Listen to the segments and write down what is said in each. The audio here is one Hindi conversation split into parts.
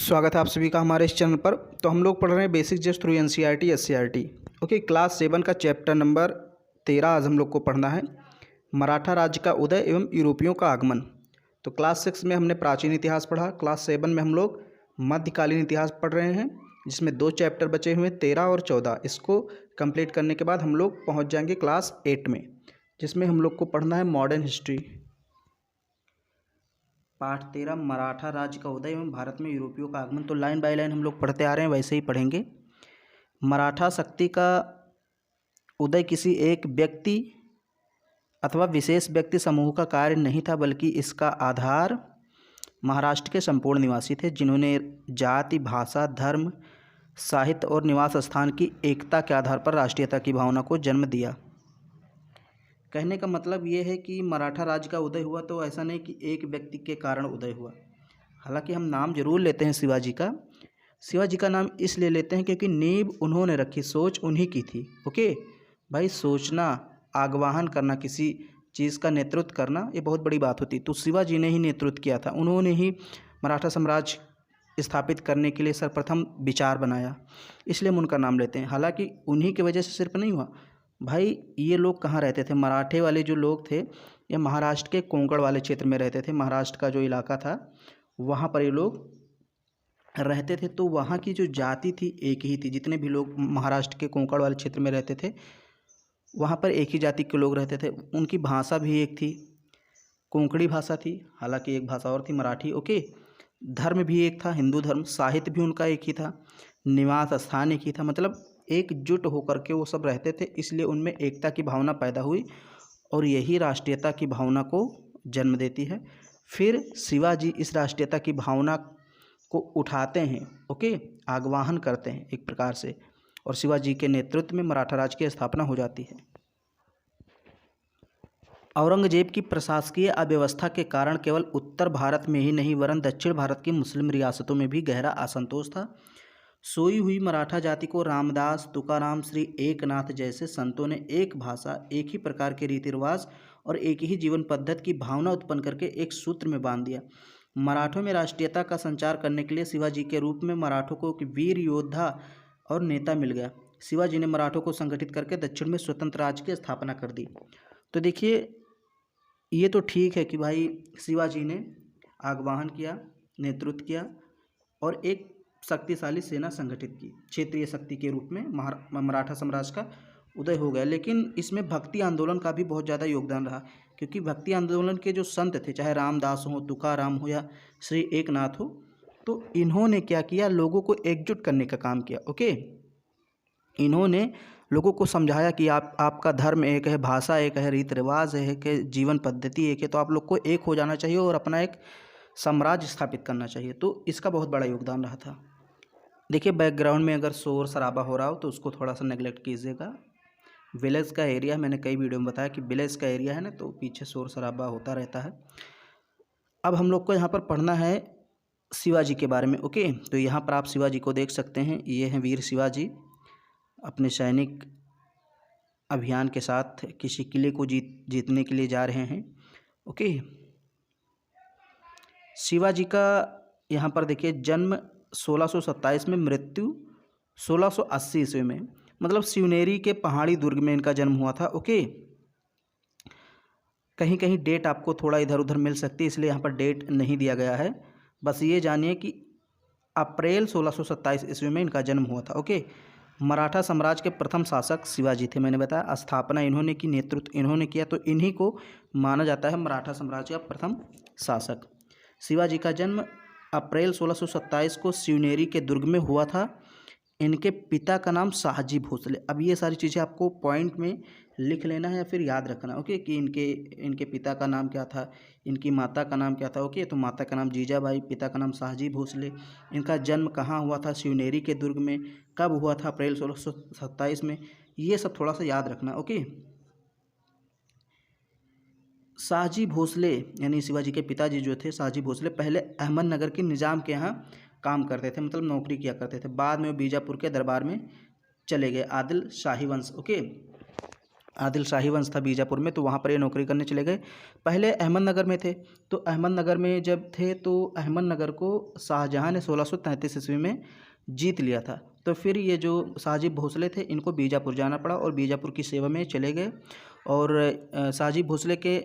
स्वागत है आप सभी का हमारे इस चैनल पर। तो हम लोग पढ़ रहे हैं basic just through NCERT SCERT. Okay, class 7 का चैप्टर नंबर 13 आज हम लोग को पढ़ना है, मराठा राज्य का उदय एवं यूरोपियों का आगमन। तो क्लास 6 में हमने प्राचीन इतिहास पढ़ा, क्लास 7 में हम लोग मध्यकालीन इतिहास पढ़ रहे हैं, जिसमें 2 चैप्टर बचे हुए 13 और 14। इसको कंप्लीट करने के बाद हम लोग पहुँच जाएंगे क्लास 8 में, जिसमें हम लोग को पढ़ना है मॉडर्न हिस्ट्री। पाठ 13 मराठा राज्य का उदय एवं भारत में यूरोपियों का आगमन। तो लाइन बाय लाइन हम लोग पढ़ते आ रहे हैं, वैसे ही पढ़ेंगे। मराठा शक्ति का उदय किसी एक व्यक्ति अथवा विशेष व्यक्ति समूह का कार्य नहीं था, बल्कि इसका आधार महाराष्ट्र के संपूर्ण निवासी थे, जिन्होंने जाति, भाषा, धर्म, साहित्य और निवास स्थान की एकता के आधार पर राष्ट्रीयता की भावना को जन्म दिया। कहने का मतलब ये है कि मराठा राज्य का उदय हुआ तो ऐसा नहीं कि एक व्यक्ति के कारण उदय हुआ। हालांकि हम नाम जरूर लेते हैं शिवाजी का। शिवाजी का नाम इसलिए लेते हैं क्योंकि नींव उन्होंने रखी, सोच उन्हीं की थी। ओके भाई, सोचना, आगवाहन करना, किसी चीज़ का नेतृत्व करना, ये बहुत बड़ी बात होती। तो शिवाजी ने ही नेतृत्व किया था, उन्होंने ही मराठा साम्राज्य स्थापित करने के लिए सर्वप्रथम विचार बनाया, इसलिए हम उनका नाम लेते हैं। हालांकि उन्हीं की वजह से सिर्फ नहीं हुआ भाई। ये लोग कहाँ रहते थे? मराठे वाले जो लोग थे ये महाराष्ट्र के कोंकण वाले क्षेत्र में रहते थे। महाराष्ट्र का जो इलाका था वहाँ पर ये लोग रहते थे। तो वहाँ की जो जाति थी एक ही थी। जितने भी लोग महाराष्ट्र के कोंकण वाले क्षेत्र में रहते थे वहाँ पर एक ही जाति के लोग रहते थे। उनकी भाषा भी एक थी, कोंकणी भाषा थी। हालांकि एक भाषा और थी, मराठी। ओके, धर्म भी एक था, हिंदू धर्म। साहित्य भी उनका एक ही था, निवास स्थान एक ही था। मतलब एकजुट होकर के वो सब रहते थे, इसलिए उनमें एकता की भावना पैदा हुई और यही राष्ट्रीयता की भावना को जन्म देती है। फिर शिवाजी इस राष्ट्रीयता की भावना को उठाते हैं, ओके, आगवाहन करते हैं एक प्रकार से, और शिवाजी के नेतृत्व में मराठा राज्य की स्थापना हो जाती है। औरंगजेब की प्रशासकीय अव्यवस्था के कारण केवल उत्तर भारत में ही नहीं वरन दक्षिण भारत की मुस्लिम रियासतों में भी गहरा असंतोष था। सोई हुई मराठा जाति को रामदास, तुकाराम, श्री एकनाथ जैसे संतों ने एक भाषा, एक ही प्रकार के रीति रिवाज और एक ही जीवन पद्धति की भावना उत्पन्न करके एक सूत्र में बांध दिया। मराठों में राष्ट्रीयता का संचार करने के लिए शिवाजी के रूप में मराठों को एक वीर योद्धा और नेता मिल गया। शिवाजी ने मराठों को संगठित करके दक्षिण में स्वतंत्र राज्य की स्थापना कर दी। तो देखिए, ये तो ठीक है कि भाई शिवाजी ने आगवाहन किया, नेतृत्व किया और एक शक्तिशाली सेना संगठित की, क्षेत्रीय शक्ति के रूप में मराठा साम्राज्य का उदय हो गया। लेकिन इसमें भक्ति आंदोलन का भी बहुत ज़्यादा योगदान रहा, क्योंकि भक्ति आंदोलन के जो संत थे, चाहे रामदास हो, तुकाराम हो या श्री एकनाथ हो, तो इन्होंने क्या किया? लोगों को एकजुट करने का काम किया। ओके, इन्होंने लोगों को समझाया कि आपका धर्म एक है, भाषा एक है, रीति रिवाज एक है, जीवन पद्धति एक है, तो आप लोग को एक हो जाना चाहिए और अपना एक साम्राज्य स्थापित करना चाहिए। तो इसका बहुत बड़ा योगदान रहा था। देखिए, बैकग्राउंड में अगर शोर शराबा हो रहा हो तो उसको थोड़ा सा नेगलेक्ट कीजिएगा। विलेज का एरिया, मैंने कई वीडियो में बताया कि विलेज का एरिया है ना, तो पीछे शोर शराबा होता रहता है। अब हम लोग को यहाँ पर पढ़ना है शिवाजी के बारे में। ओके, तो यहाँ पर आप शिवाजी को देख सकते हैं। ये हैं वीर शिवाजी, अपने सैनिक अभियान के साथ किसी किले को जीतने के लिए जा रहे हैं। ओके, शिवाजी का यहाँ पर देखिए, जन्म 1627 में, मृत्यु 1680 ईस्वी में। मतलब शिवनेरी के पहाड़ी दुर्ग में इनका जन्म हुआ था। ओके, कहीं कहीं डेट आपको थोड़ा इधर उधर मिल सकती है, इसलिए यहाँ पर डेट नहीं दिया गया है। बस ये जानिए कि अप्रैल 1627 ईस्वी में इनका जन्म हुआ था। ओके, मराठा साम्राज्य के प्रथम शासक शिवाजी थे। मैंने बताया स्थापना इन्होंने की, नेतृत्व इन्होंने किया, तो इन्हीं को माना जाता है मराठा साम्राज्य का प्रथम शासक। शिवाजी का जन्म अप्रैल 1627 को शिवनेरी के दुर्ग में हुआ था। इनके पिता का नाम शाहजी भोसले। अब ये सारी चीज़ें आपको पॉइंट में लिख लेना है या फिर याद रखना। ओके, कि इनके पिता का नाम क्या था, इनकी माता का नाम क्या था। ओके, तो माता का नाम जीजाबाई, पिता का नाम शाहजी भोसले। इनका जन्म कहाँ हुआ था? शिवनेरी के दुर्ग में। कब हुआ था? अप्रैल 1627 में। ये सब थोड़ा सा याद रखना। ओके, शाहजी भोसले यानी शिवाजी के पिताजी जो थे शाहजी भोसले, पहले अहमदनगर के निज़ाम के यहाँ काम करते थे, मतलब नौकरी किया करते थे। बाद में वो बीजापुर के दरबार में चले गए, आदिल शाही वंश। ओके, आदिल शाही वंश था बीजापुर में, तो वहाँ पर ये नौकरी करने चले गए। पहले अहमदनगर में थे, तो अहमदनगर में जब थे तो अहमदनगर को शाहजहाँ ने 1633 ईस्वी में जीत लिया था। तो फिर ये जो शाहजी भोसले थे इनको बीजापुर जाना पड़ा और बीजापुर की सेवा में चले गए। और शाहजी भोसले के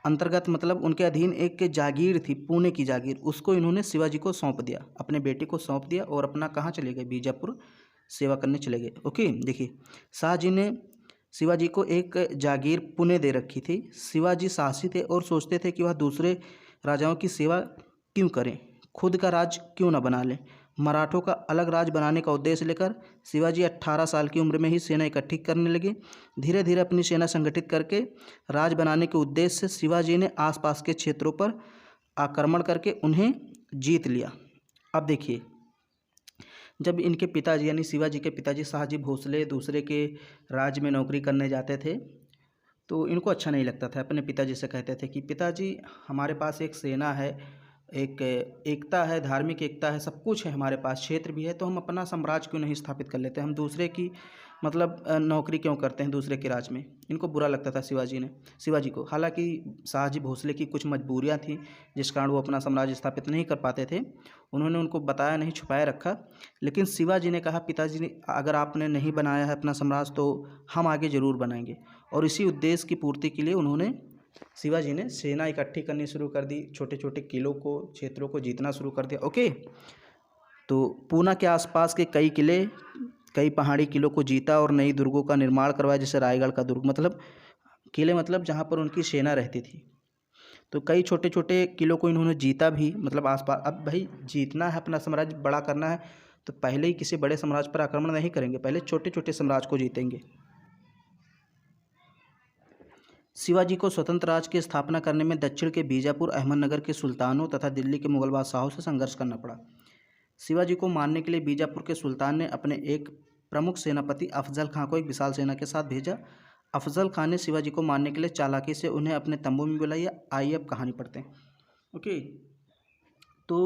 अंतर्गत मतलब उनके अधीन एक जागीर थी, पुणे की जागीर, उसको इन्होंने शिवाजी को सौंप दिया, अपने बेटे को सौंप दिया और अपना कहाँ चले गए, बीजापुर सेवा करने चले गए। ओके, देखिए शाहजी ने शिवाजी को एक जागीर पुणे दे रखी थी। शिवाजी साहसी थे और सोचते थे कि वह दूसरे राजाओं की सेवा क्यों करें, खुद का राज क्यों न बना लें। मराठों का अलग राज बनाने का उद्देश्य लेकर शिवाजी 18 साल की उम्र में ही सेना इकट्ठी करने लगे। धीरे धीरे अपनी सेना संगठित करके राज बनाने के उद्देश्य से शिवाजी ने आसपास के क्षेत्रों पर आक्रमण करके उन्हें जीत लिया। अब देखिए, जब इनके पिताजी यानी शिवाजी के पिताजी शाहजी भोसले दूसरे के राज्य में नौकरी करने जाते थे तो इनको अच्छा नहीं लगता था। अपने पिताजी से कहते थे कि पिताजी हमारे पास एक सेना है, एक एकता है, धार्मिक एकता है, सब कुछ है हमारे पास, क्षेत्र भी है, तो हम अपना साम्राज्य क्यों नहीं स्थापित कर लेते, हम दूसरे की मतलब नौकरी क्यों करते हैं दूसरे के राज्य में। इनको बुरा लगता था शिवाजी को। हालांकि शाहजी भोसले की कुछ मजबूरियां थी जिस कारण वो अपना साम्राज्य स्थापित नहीं कर पाते थे। उन्होंने उनको बताया नहीं, छुपाए रखा। लेकिन शिवाजी ने कहा पिताजी ने अगर आपने नहीं बनाया है अपना साम्राज्य तो हम आगे ज़रूर बनाएंगे। और इसी उद्देश्य की पूर्ति के लिए उन्होंने शिवाजी ने सेना इकट्ठी करनी शुरू कर दी, छोटे छोटे किलों को क्षेत्रों को जीतना शुरू कर दिया। ओके, तो पूना के आसपास के कई किले, कई पहाड़ी किलों को जीता और नई दुर्गों का निर्माण करवाया, जैसे रायगढ़ का दुर्ग, मतलब किले मतलब जहाँ पर उनकी सेना रहती थी। तो कई छोटे छोटे किलों को इन्होंने जीता भी, मतलब आसपास। अब भाई जीतना है, अपना साम्राज्य बड़ा करना है, तो पहले ही किसी बड़े साम्राज्य पर आक्रमण नहीं करेंगे, पहले छोटे छोटे साम्राज्य को जीतेंगे। शिवाजी को स्वतंत्र राज्य की स्थापना करने में दक्षिण के बीजापुर, अहमदनगर के सुल्तानों तथा दिल्ली के मुगल बादशाहों से संघर्ष करना पड़ा। शिवाजी को मारने के लिए बीजापुर के सुल्तान ने अपने एक प्रमुख सेनापति अफजल खां को एक विशाल सेना के साथ भेजा। अफजल खां ने शिवाजी को मारने के लिए चालाकी से उन्हें अपने तंबू में बुलाया। आइए अब कहानी पढ़ते हैं। ओके, तो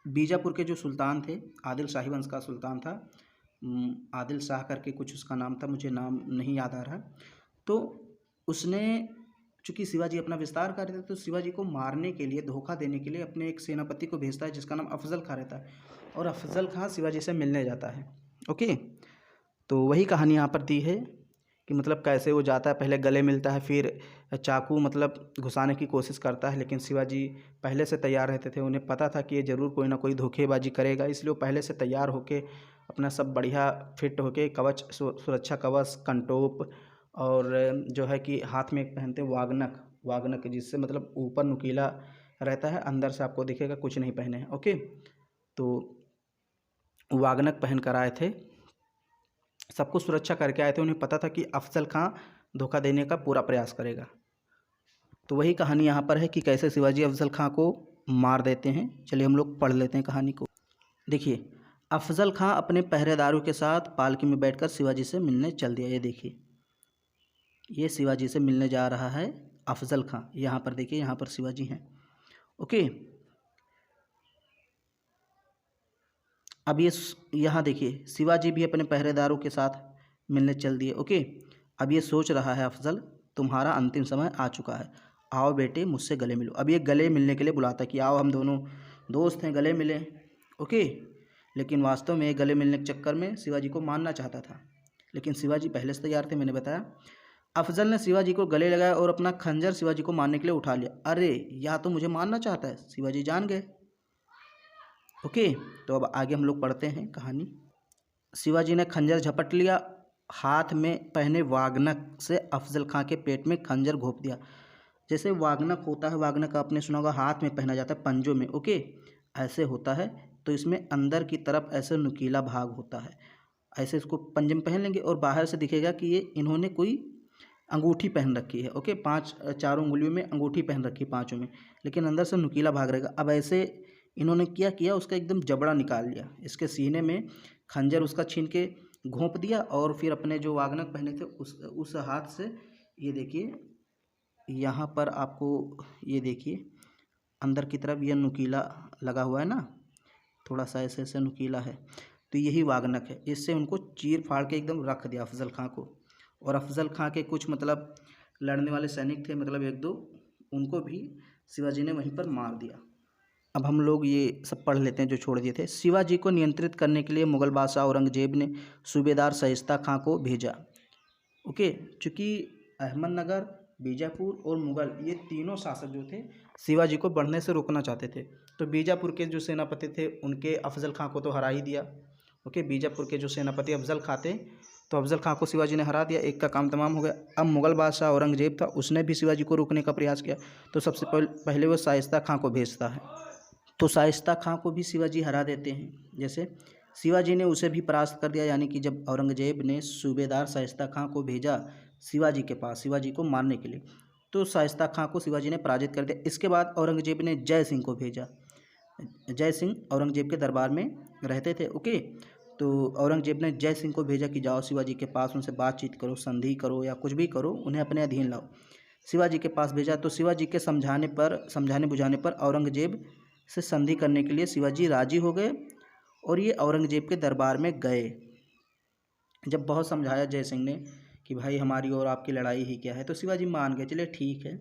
बीजापुर के जो सुल्तान थे, आदिल शाही वंश का सुल्तान था, आदिल शाह करके कुछ उसका नाम था, मुझे नाम नहीं याद आ रहा। तो उसने चूँकि शिवाजी अपना विस्तार कर रहे थे तो शिवाजी को मारने के लिए, धोखा देने के लिए अपने एक सेनापति को भेजता है जिसका नाम अफजल खां रहता है। और अफजल खां शिवाजी से मिलने जाता है। ओके, तो वही कहानी यहाँ पर दी है कि मतलब कैसे वो जाता है, पहले गले मिलता है, फिर चाकू मतलब घुसाने की कोशिश करता है, लेकिन शिवाजी पहले से तैयार रहते थे। उन्हें पता था कि ये ज़रूर कोई ना कोई धोखेबाजी करेगा, इसलिए वो पहले से तैयार होके अपना सब बढ़िया फिट होके कवच, सुरक्षा कवच, कंटोप और जो है कि हाथ में एक पहनते हैं वागनक, जिससे मतलब ऊपर नुकीला रहता है, अंदर से आपको दिखेगा कुछ नहीं पहने हैं। ओके, तो वागनक पहन कर आए थे, सबको सुरक्षा करके आए थे। उन्हें पता था कि अफजल खां धोखा देने का पूरा प्रयास करेगा। तो वही कहानी यहाँ पर है कि कैसे शिवाजी अफजल खां को मार देते हैं। चलिए हम लोग पढ़ लेते हैं कहानी को। देखिए, अफजल खां अपने पहरेदारों के साथ पालकी में बैठकर शिवाजी से मिलने चल दिया। ये देखिए, ये शिवाजी से मिलने जा रहा है अफजल खां। यहाँ पर देखिए, यहाँ पर शिवाजी हैं। ओके, अब ये यहाँ देखिए शिवाजी भी अपने पहरेदारों के साथ मिलने चल दिए। ओके, अब ये सोच रहा है अफजल, तुम्हारा अंतिम समय आ चुका है, आओ बेटे मुझसे गले मिलो। अब ये गले मिलने के लिए बुलाता कि आओ हम दोनों दोस्त हैं, गले मिलें। ओके, लेकिन वास्तव में गले मिलने के चक्कर में शिवाजी को मारना चाहता था, लेकिन शिवाजी पहले से तैयार थे, मैंने बताया। अफजल ने शिवाजी को गले लगाया और अपना खंजर शिवाजी को मारने के लिए उठा लिया। अरे, यह तो मुझे मारना चाहता है, शिवाजी जान गए। ओके, तो अब आगे हम लोग पढ़ते हैं कहानी। शिवाजी ने खंजर झपट लिया, हाथ में पहने वागनक से अफजल खां के पेट में खंजर घोंप दिया। जैसे वागनक होता है, वागनक आपने सुना होगा, हाथ में पहना जाता है पंजों में। ओके, ऐसे होता है। तो इसमें अंदर की तरफ ऐसे नुकीला भाग होता है, ऐसे इसको पंजे में पहन लेंगे और बाहर से दिखेगा कि ये इन्होंने कोई अंगूठी पहन रखी है। ओके, चारों उंगलियों में अंगूठी पहन रखी है, पांचों में, लेकिन अंदर से नुकीला भाग रहेगा। अब ऐसे इन्होंने क्या किया, उसका एकदम जबड़ा निकाल लिया, इसके सीने में खंजर उसका छीन के घोंप दिया और फिर अपने जो वागनक पहने थे उस हाथ से, ये देखिए यहाँ पर आपको ये देखिए अंदर की तरफ यह नुकीला लगा हुआ है ना, थोड़ा सा ऐसे ऐसे नुकीला है, तो यही वागनक है। इससे उनको चीर फाड़ के एकदम रख दिया अफजल खां को। और अफजल खां के कुछ मतलब लड़ने वाले सैनिक थे, मतलब 1-2, उनको भी शिवाजी ने वहीं पर मार दिया। अब हम लोग ये सब पढ़ लेते हैं जो छोड़ दिए थे। शिवाजी को नियंत्रित करने के लिए मुगल बादशाह औरंगजेब ने सूबेदार शाइस्ता खां को भेजा। ओके, चूँकि अहमदनगर, बीजापुर और मुगल ये तीनों शासक जो थे शिवाजी को बढ़ने से रोकना चाहते थे। तो बीजापुर के जो सेनापति थे उनके अफजल खां को तो हरा ही दिया। ओके, बीजापुर के जो सेनापति अफजल खां थे, तो अफजल खां को शिवाजी ने हरा दिया, एक का काम तमाम हो गया। अब मुगल बादशाह औरंगजेब था, उसने भी शिवाजी को रोकने का प्रयास किया। तो सबसे पहले वो शाइस्ता खां को भेजता है। तो शाइस्ता खां को भी शिवाजी हरा देते हैं। जैसे शिवाजी ने उसे भी परास्त कर दिया, यानी कि जब औरंगजेब ने सूबेदार शाइस्ता खां को भेजा शिवाजी के पास शिवाजी को मारने के लिए, तो शाइस्ता खां को शिवाजी ने पराजित कर दिया। इसके बाद औरंगजेब ने जय सिंह को भेजा। जय सिंह औरंगजेब के दरबार में रहते थे। ओके, तो औरंगजेब ने जय सिंह को भेजा कि जाओ शिवाजी के पास, उनसे बातचीत करो, संधि करो या कुछ भी करो, उन्हें अपने अधीन लाओ। शिवाजी के पास भेजा। तो शिवाजी के समझाने बुझाने पर औरंगजेब से संधि करने के लिए शिवाजी राजी हो गए और ये औरंगजेब के दरबार में गए। जब बहुत समझाया जय सिंह ने कि भाई हमारी और आपकी लड़ाई ही क्या है, तो शिवाजी मान गए, चलिए ठीक है।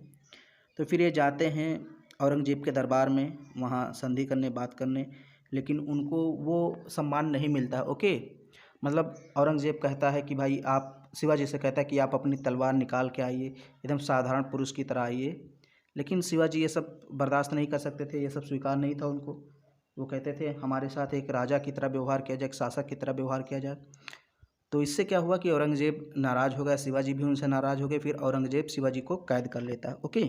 तो फिर ये जाते हैं औरंगजेब के दरबार में, वहाँ संधि करने, बात करने, लेकिन उनको वो सम्मान नहीं मिलता। ओके, मतलब औरंगजेब कहता है कि भाई आप, शिवाजी से कहता है कि आप अपनी तलवार निकाल के आइए, एकदम साधारण पुरुष की तरह आइए। लेकिन शिवाजी ये सब बर्दाश्त नहीं कर सकते थे, ये सब स्वीकार नहीं था उनको। वो कहते थे हमारे साथ एक राजा की तरह व्यवहार किया जाए, एक शासक की तरह व्यवहार किया जाए। तो इससे क्या हुआ कि औरंगजेब नाराज़ हो गया, शिवाजी भी उनसे नाराज़ हो गए। फिर औरंगजेब शिवाजी को कैद कर लेता है। ओके,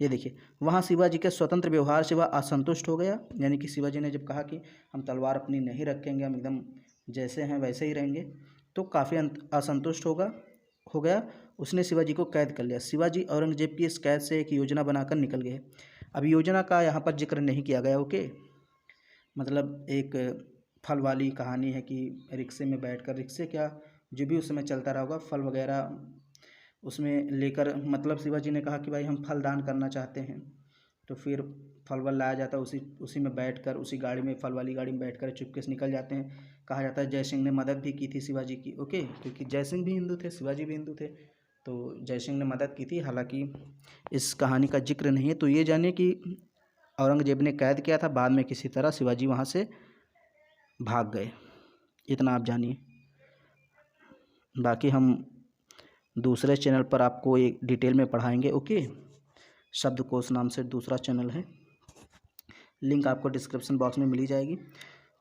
ये देखिए, वहाँ शिवाजी के स्वतंत्र व्यवहार से वह असंतुष्ट हो गया, यानी कि शिवाजी ने जब कहा कि हम तलवार अपनी नहीं रखेंगे, हम एकदम जैसे हैं वैसे ही रहेंगे, तो काफ़ी असंतुष्ट हो गया। उसने शिवाजी को कैद कर लिया। शिवाजी औरंगजेब की इस कैद से एक योजना बनाकर निकल गए। अब योजना का यहाँ पर जिक्र नहीं किया गया। ओके, मतलब एक फल वाली कहानी है कि रिक्शे में बैठकर, रिक्शे क्या जो भी उस समय चलता रहा होगा, फल वगैरह उसमें लेकर, मतलब शिवाजी ने कहा कि भाई हम फल दान करना चाहते हैं। तो फिर फल वल लाया जाता है, उसी में बैठकर, उसी गाड़ी में, फल वाली गाड़ी में बैठकर चुपके से निकल जाते हैं। कहा जाता है जय सिंह ने मदद भी की थी शिवाजी की। ओके, क्योंकि जय सिंह भी हिंदू थे, शिवाजी भी हिंदू थे, तो जय सिंह ने मदद की थी। हालांकि इस कहानी का जिक्र नहीं है। तो ये जानिए कि औरंगजेब ने कैद किया था, बाद में किसी तरह शिवाजी वहाँ से भाग गए, इतना आप जानिए। बाकी हम दूसरे चैनल पर आपको एक डिटेल में पढ़ाएंगे। ओके, शब्दकोश नाम से दूसरा चैनल है, लिंक आपको डिस्क्रिप्शन बॉक्स में मिल ही जाएगी।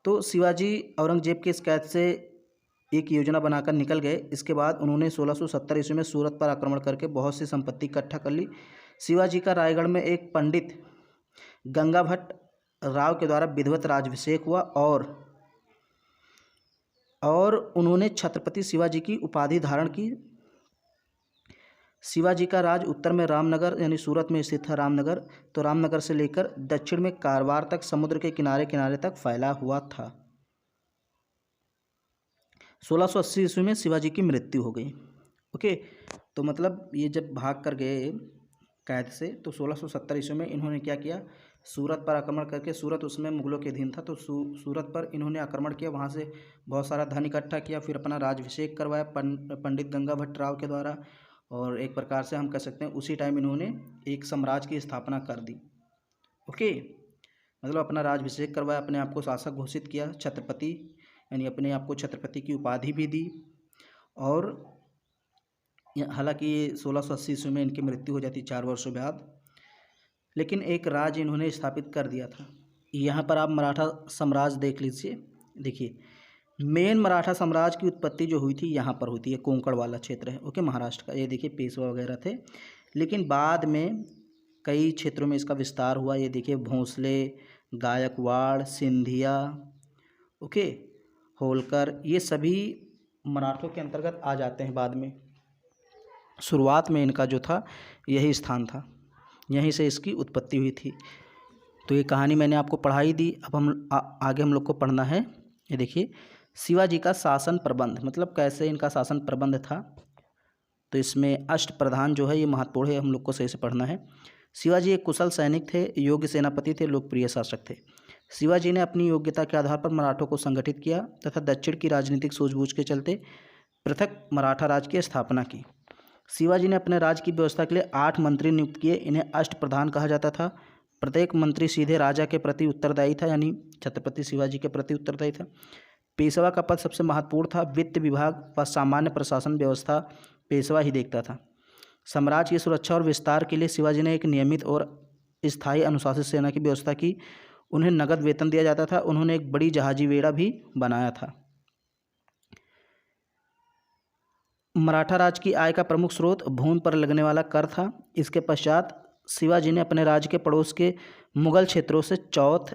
तो शिवाजी औरंगजेब के इस कैद से एक योजना बनाकर निकल गए। इसके बाद उन्होंने 1670 ईस्वी में सूरत पर आक्रमण करके बहुत सी संपत्ति इकट्ठा कर ली। शिवाजी का रायगढ़ में एक पंडित गंगा भट्ट राव के द्वारा विधिवत राज्याभिषेक हुआ और उन्होंने छत्रपति शिवाजी की उपाधि धारण की। शिवाजी का राज उत्तर में रामनगर यानी सूरत में स्थित था रामनगर, तो रामनगर से लेकर दक्षिण में कारवार तक समुद्र के किनारे किनारे तक फैला हुआ था। 1680 ईस्वी में शिवाजी की मृत्यु हो गई। ओके, तो मतलब ये जब भाग कर गए कैद से, तो 1670 ईस्वी में इन्होंने क्या किया, सूरत पर आक्रमण करके, सूरत उसमें मुगलों के अधीन था, तो सूरत पर इन्होंने आक्रमण किया, वहाँ से बहुत सारा धन इकट्ठा किया, फिर अपना राज्याभिषेक करवाया पंडित गंगा भट्ट राव के द्वारा, और एक प्रकार से हम कह सकते हैं उसी टाइम इन्होंने एक साम्राज्य की स्थापना कर दी। ओके, मतलब अपना राज्याभिषेक करवाया, अपने आप को शासक घोषित किया, छत्रपति, यानी अपने आप को छत्रपति की उपाधि भी दी। और हालांकि 1680 ईस्वी में इनकी मृत्यु हो जाती 4 वर्षों बाद, लेकिन एक राज्य इन्होंने स्थापित कर दिया था। यहाँ पर आप मराठा साम्राज्य देख लीजिए। देखिए, मेन मराठा साम्राज्य की उत्पत्ति जो हुई थी यहाँ पर हुई थी, ये कोंकण वाला क्षेत्र है। ओके, महाराष्ट्र का। ये देखिए पेशवा वगैरह थे, लेकिन बाद में कई क्षेत्रों में इसका विस्तार हुआ। ये देखिए भोंसले, गायकवाड़, सिंधिया, ओके, होलकर, ये सभी मराठों के अंतर्गत आ जाते हैं बाद में। शुरुआत में इनका जो था यही स्थान था, यहीं से इसकी उत्पत्ति हुई थी। तो ये कहानी मैंने आपको पढ़ाई दी। अब हम आगे हम लोग को पढ़ना है। ये देखिए शिवाजी का शासन प्रबंध, मतलब कैसे इनका शासन प्रबंध था। तो इसमें अष्टप्रधान जो है ये महत्वपूर्ण है, हम लोग को सही से पढ़ना है। शिवाजी एक कुशल सैनिक थे, योग्य सेनापति थे, लोकप्रिय शासक थे। शिवाजी ने अपनी योग्यता के आधार पर मराठों को संगठित किया तथा दक्षिण की राजनीतिक सूझबूझ के चलते पृथक मराठा राज्य की स्थापना की। शिवाजी ने अपने राज्य की व्यवस्था के लिए 8 मंत्री नियुक्त किए। इन्हें अष्टप्रधान कहा जाता था। प्रत्येक मंत्री सीधे राजा के प्रति उत्तरदायी था, यानी छत्रपति शिवाजी के प्रति उत्तरदायी था। पेशवा का पद सबसे महत्वपूर्ण था। वित्त विभाग व सामान्य प्रशासन व्यवस्था पेशवा ही देखता था। साम्राज्य की सुरक्षा और विस्तार के लिए शिवाजी ने एक नियमित और स्थायी अनुशासित सेना की व्यवस्था की। उन्हें नगद वेतन दिया जाता था। उन्होंने एक बड़ी जहाजी बेड़ा भी बनाया था। मराठा राज्य की आय का प्रमुख स्रोत भूमि पर लगने वाला कर था। इसके पश्चात शिवाजी ने अपने राज्य के पड़ोस के मुगल क्षेत्रों से चौथ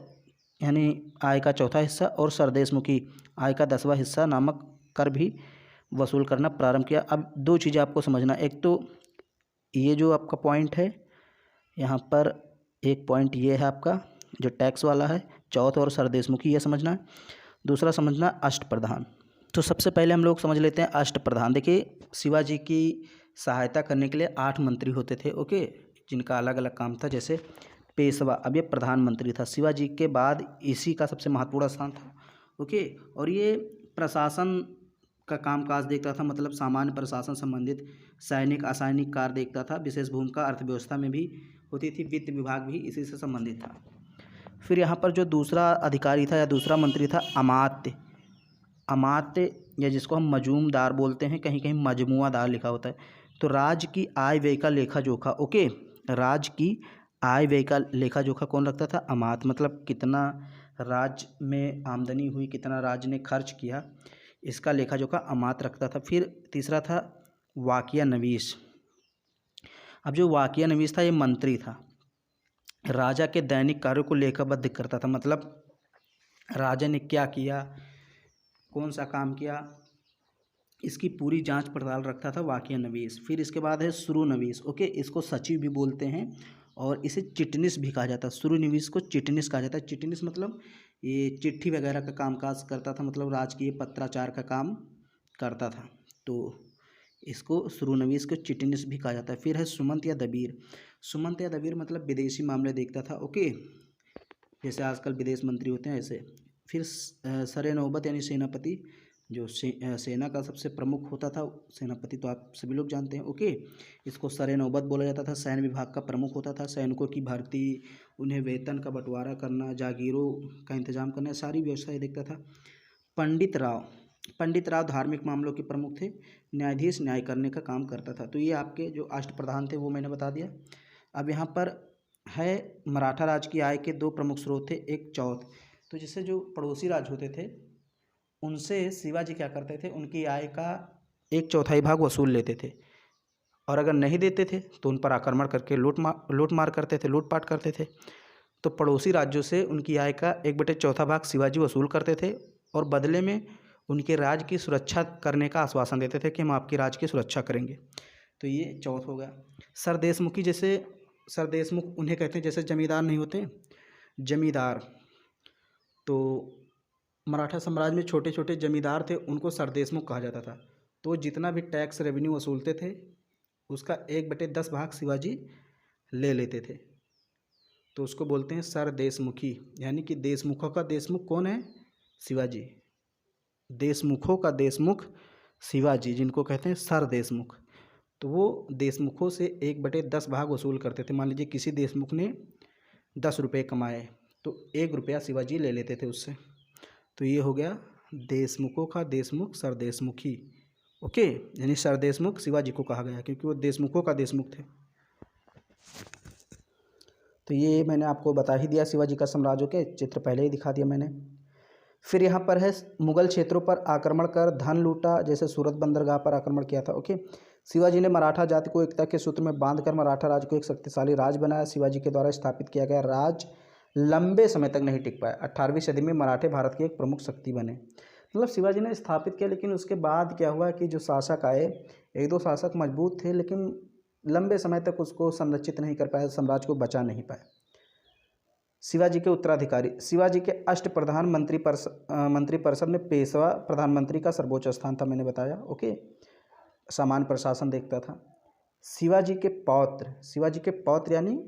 यानी आय का चौथा हिस्सा और सरदेशमुखी आय का 10वां हिस्सा नामक कर भी वसूल करना प्रारंभ किया। अब दो चीज़ें आपको समझना, एक तो ये जो आपका पॉइंट है यहाँ पर, एक पॉइंट ये है आपका जो टैक्स वाला है, चौथ और सरदेशमुखी, ये समझना है। दूसरा समझना अष्टप्रधान। तो सबसे पहले हम लोग समझ लेते हैं अष्टप्रधान। देखिए, शिवाजी की सहायता करने के लिए 8 मंत्री होते थे, ओके, जिनका अलग अलग काम था। जैसे पेशवा, अब ये प्रधानमंत्री था। शिवाजी के बाद इसी का सबसे महत्वपूर्ण स्थान था, ओके। और ये प्रशासन का कामकाज देखता था, मतलब सामान्य प्रशासन संबंधित सैनिक असैनिक कार्य देखता था। विशेष भूमिका अर्थव्यवस्था में भी होती थी। वित्त विभाग भी इसी से संबंधित था। फिर यहाँ पर जो दूसरा अधिकारी था या दूसरा मंत्री था अमात्य। अमात्य या जिसको हम मजूमदार बोलते हैं, कहीं कहीं मजमुआदार लिखा होता है। तो राज्य की आय व्यय का लेखा जोखा, ओके, राज्य की आय व्यय का लेखा जोखा कौन रखता था? अमात्य। मतलब कितना राज्य में आमदनी हुई, कितना राज्य ने खर्च किया, इसका लेखा जोखा अमात्य रखता था। फिर तीसरा था वाकिया नवीस। अब जो वाकिया नवीस था ये मंत्री था। राजा के दैनिक कार्यों को लेखाबद्ध करता था, मतलब राजा ने क्या किया, कौन सा काम किया, इसकी पूरी जांच पड़ताल रखता था वाकिया नवीस। फिर इसके बाद है सुरु नवीस, ओके, इसको सचिव भी बोलते हैं और इसे चिटनिस भी कहा जाता है। सुरु नवीस को चिटनिस कहा जाता है। चिटनिस मतलब ये चिट्ठी वगैरह का कामकाज करता था, मतलब राजकीय पत्राचार का काम करता था, तो इसको सुरु नवीस को चिटनिस भी कहा जाता है। फिर है सुमंत या दबीर। सुमंत या दबीर मतलब विदेशी मामले देखता था, ओके, जैसे आजकल विदेश मंत्री होते हैं ऐसे। फिर सरे नौबत यानी सेनापति, जो सेना का सबसे प्रमुख होता था। सेनापति तो आप सभी लोग जानते हैं, ओके, इसको सरे नौबत बोला जाता था। सैन्य विभाग का प्रमुख होता था। सैनिकों की भर्ती, उन्हें वेतन का बंटवारा करना, जागीरों का इंतजाम करना, सारी व्यवस्थाएं देखता था। पंडित राव, पंडित राव धार्मिक मामलों के प्रमुख थे। न्यायाधीश न्याय करने का काम करता था। तो ये आपके जो अष्टप्रधान थे वो मैंने बता दिया। अब यहाँ पर है मराठा राज्य की आय के 2 प्रमुख स्रोत थे, एक चौथ। तो जैसे जो पड़ोसी राज्य होते थे उनसे शिवाजी क्या करते थे, उनकी आय का 1/4 भाग वसूल लेते थे, और अगर नहीं देते थे तो उन पर आक्रमण करके लूटमार करते थे, लूटपाट करते थे। तो पड़ोसी राज्यों से उनकी आय का 1/4 भाग शिवाजी वसूल करते थे और बदले में उनके राज्य की सुरक्षा करने का आश्वासन देते थे कि हम आपके राज्य की सुरक्षा करेंगे। तो ये चौथ हो गया। सरदेशमुखी, जैसे सरदेशमुख उन्हें कहते हैं जैसे जमींदार नहीं होते, जमींदार, तो मराठा साम्राज्य में छोटे छोटे जमींदार थे, उनको सरदेशमुख कहा जाता था। तो जितना भी टैक्स रेवेन्यू वसूलते थे उसका 1/10 भाग शिवाजी ले लेते थे, तो उसको बोलते हैं सरदेशमुखी। यानी कि देशमुखों का देशमुख कौन है? शिवाजी। देशमुखों का देशमुख शिवाजी, जिनको कहते हैं सरदेशमुख। तो वो देशमुखों से 1/10 भाग वसूल करते थे। मान लीजिए किसी देशमुख ने 10 रुपये कमाए तो 1 रुपया शिवाजी ले लेते थे उससे। तो ये हो गया देशमुखों का देशमुख सरदेशमुखी, ओके, यानी सरदेशमुख शिवाजी को कहा गया क्योंकि वो देशमुखों का देशमुख थे। तो ये मैंने आपको बता ही दिया शिवाजी का साम्राज्य के चित्र पहले ही दिखा दिया मैंने। फिर यहाँ पर है मुगल क्षेत्रों पर आक्रमण कर धन लूटा, जैसे सूरत बंदरगाह पर आक्रमण किया था, ओके। शिवाजी ने मराठा जाति को एकता के सूत्र में बांधकर मराठा राज्य को एक शक्तिशाली राज्य बनाया। शिवाजी के द्वारा स्थापित किया गया राज्य लंबे समय तक नहीं टिक पाया। 18वीं सदी में मराठे भारत की एक प्रमुख शक्ति बने। मतलब शिवाजी ने स्थापित किया, लेकिन उसके बाद क्या हुआ कि जो शासक आए, 1-2 शासक मजबूत थे लेकिन लंबे समय तक उसको संरक्षित नहीं कर पाए, साम्राज्य को बचा नहीं पाए। शिवाजी के उत्तराधिकारी, शिवाजी के अष्टप्रधान मंत्री परिषद में पेशवा प्रधानमंत्री का सर्वोच्च स्थान था, मैंने बताया, ओके, सामान्य प्रशासन देखता था। शिवाजी के पौत्र यानी